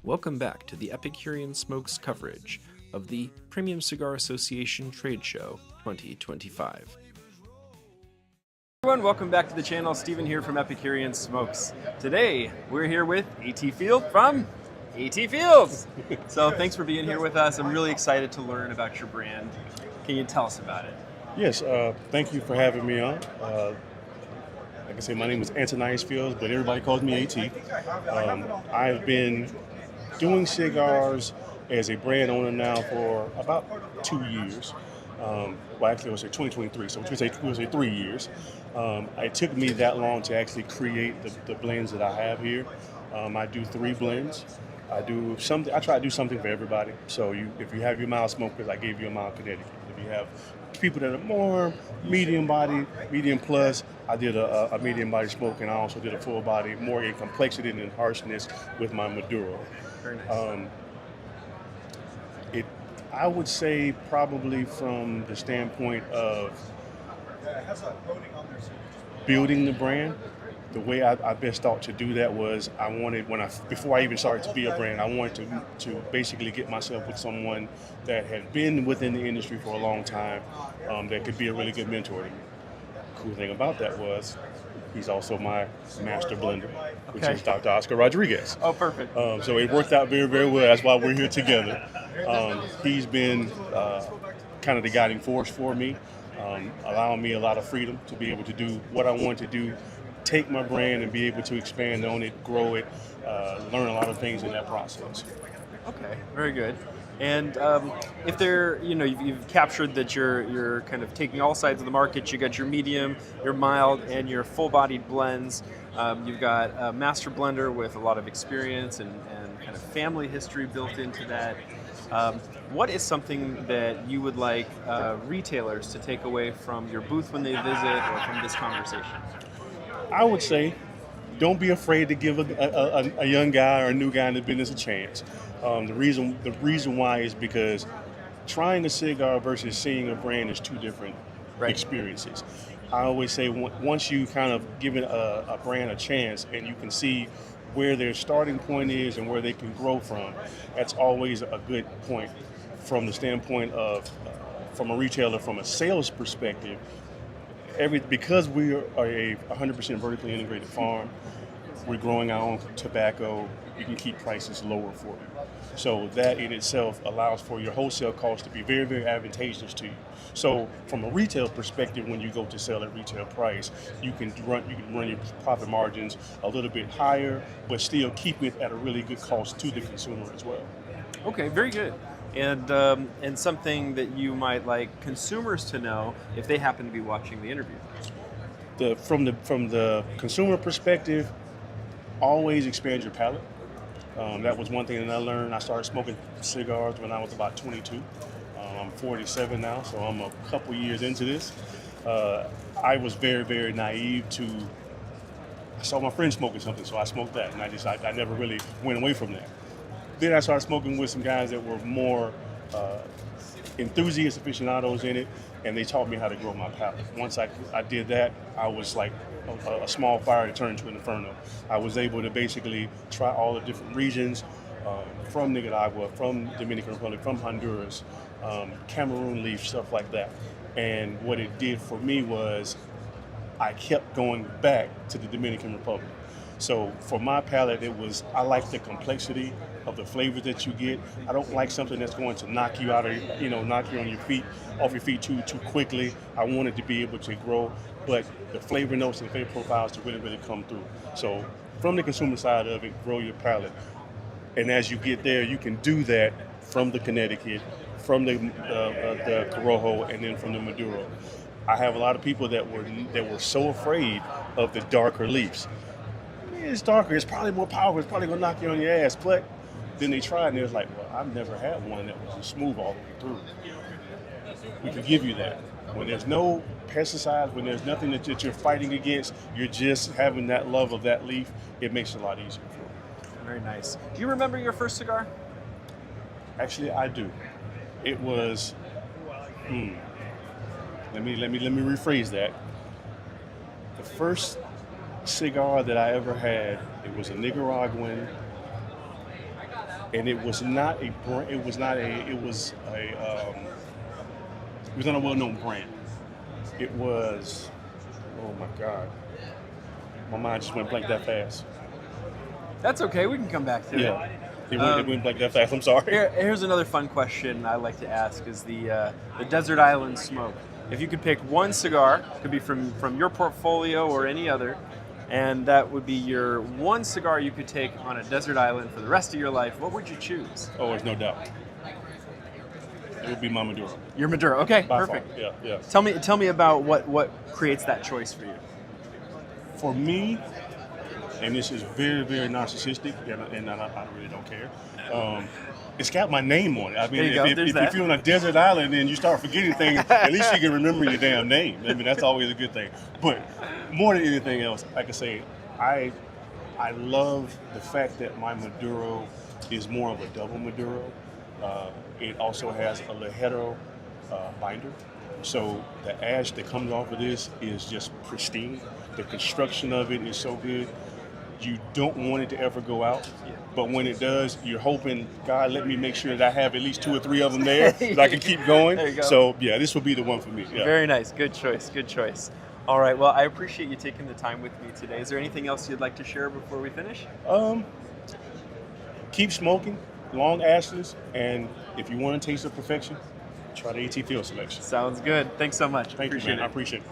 Welcome back to the Epicurean Smokes coverage of the Premium Cigar Association Trade Show 2025. Everyone, welcome back to the channel. Steven here from Epicurean Smokes. Today, we're here with A.T. Field from A.T. Fields. So thanks for being here with us. I'm really excited to learn about your brand. Can you tell us about it? Yes, thank you for having me on. Like I say, my name is Antonius Fields, but everybody calls me AT. I've been doing cigars as a brand owner now for about 2 years. Well, actually, I would say 2023, so we'll say 3 years. It took me that long to actually create the blends that I have here. I do 3 blends. I try to do something for everybody. So if you have your mild smokers, I gave you a mild Connecticut. If you have people that are more medium body, medium plus, I did a medium body smoke, and I also did a full body, more in complexity and harshness with my Maduro. Very nice. I would say probably from the standpoint of building the brand, the way I best thought to do that was before I even started to be a brand, I wanted to basically get myself with someone that had been within the industry for a long time, that could be a really good mentor to me. Cool thing about that was he's also my master blender, which is Dr. Oscar Rodriguez. Oh, perfect. So it worked out very, very well. That's why we're here together. He's been kind of the guiding force for me, allowing me a lot of freedom to be able to do what I want to do, take my brand and be able to expand on it, grow it, learn a lot of things in that process. Okay, very good. And if you've captured that you're kind of taking all sides of the market. You got your medium, your mild, and your full-bodied blends. You've got a master blender with a lot of experience and kind of family history built into that. What is something that you would like retailers to take away from your booth when they visit or from this conversation? I would say, don't be afraid to give a young guy or a new guy in the business a chance. The reason why is because trying a cigar versus seeing a brand is two different experiences. I always say once you kind of give it a brand a chance and you can see where their starting point is and where they can grow from, that's always a good point from the standpoint of from a retailer, from a sales perspective. Because we are a 100% vertically integrated farm, we're growing our own tobacco, you can keep prices lower for you. So that in itself allows for your wholesale cost to be very, very advantageous to you. So from a retail perspective, when you go to sell at retail price, you can run your profit margins a little bit higher, but still keep it at a really good cost to the consumer as well. Okay, very good. And something that you might like consumers to know if they happen to be watching the interview. From the consumer perspective, always expand your palate. That was one thing that I learned. I started smoking cigars when I was about 22. I'm 47 now, so I'm a couple years into this. I was very, very naive I saw my friend smoking something, so I smoked that, and I never really went away from that. Then I started smoking with some guys that were more enthusiast aficionados in it, and they taught me how to grow my palate. Once I did that, I was like a small fire to turn into an inferno. I was able to basically try all the different regions, from Nicaragua, from Dominican Republic, from Honduras, Cameroon leaf, stuff like that. And what it did for me was I kept going back to the Dominican Republic. So for my palate, I like the complexity of the flavors that you get. I don't like something that's going to knock you out of, knock you off your feet too quickly. I wanted to be able to grow, but the flavor notes and flavor profiles to really, really come through. So from the consumer side of it, grow your palate. And as you get there, you can do that from the Connecticut, from the Corojo, and then from the Maduro. I have a lot of people that were so afraid of the darker leaves. It's darker, it's probably more powerful, it's probably gonna knock you on your ass. But then they tried and it was like, well, I've never had one that was smooth all the way through. We can give you that. When there's no pesticides, when there's nothing that you're fighting against, you're just having that love of that leaf, it makes it a lot easier for you. Very nice. Do you remember your first cigar? Actually, I do. It was, let me rephrase that. The first cigar that I ever had, it was a Nicaraguan and it was not a brand. It was not a. It was a. It was not a well-known brand. It was. Oh my God. My mind just went blank that fast. That's okay. We can come back to Yeah. it. It went blank that fast. I'm sorry. Here's another fun question I like to ask: is the Desert Island Smoke. If you could pick one cigar, could be from your portfolio or any other, and that would be your one cigar you could take on a desert island for the rest of your life, what would you choose? Oh, there's no doubt. It would be my Maduro. Your Maduro. Okay, By perfect. far. Yeah. Tell me about what creates that choice for you. For me, and this is very, very narcissistic, and I really don't care. It's got my name on it. I mean, There you go. if you're on a desert island and you start forgetting things, at least you can remember your damn name. I mean, that's always a good thing. But more than anything else, like I say, I love the fact that my Maduro is more of a double Maduro. It also has a Ligero binder. So the ash that comes off of this is just pristine. The construction of it is so good. You don't want it to ever go out, but when it does, you're hoping, God, let me make sure that I have at least 2 or 3 of them there so I can keep going. There you go. So yeah, this would be the one for me. Yeah. Very nice. Good choice. Good choice. All right. Well, I appreciate you taking the time with me today. Is there anything else you'd like to share before we finish? Keep smoking, long ashless, and if you want to taste of perfection, try the AT Field Selection. Sounds good. Thanks so much. Thank you, man. I appreciate it.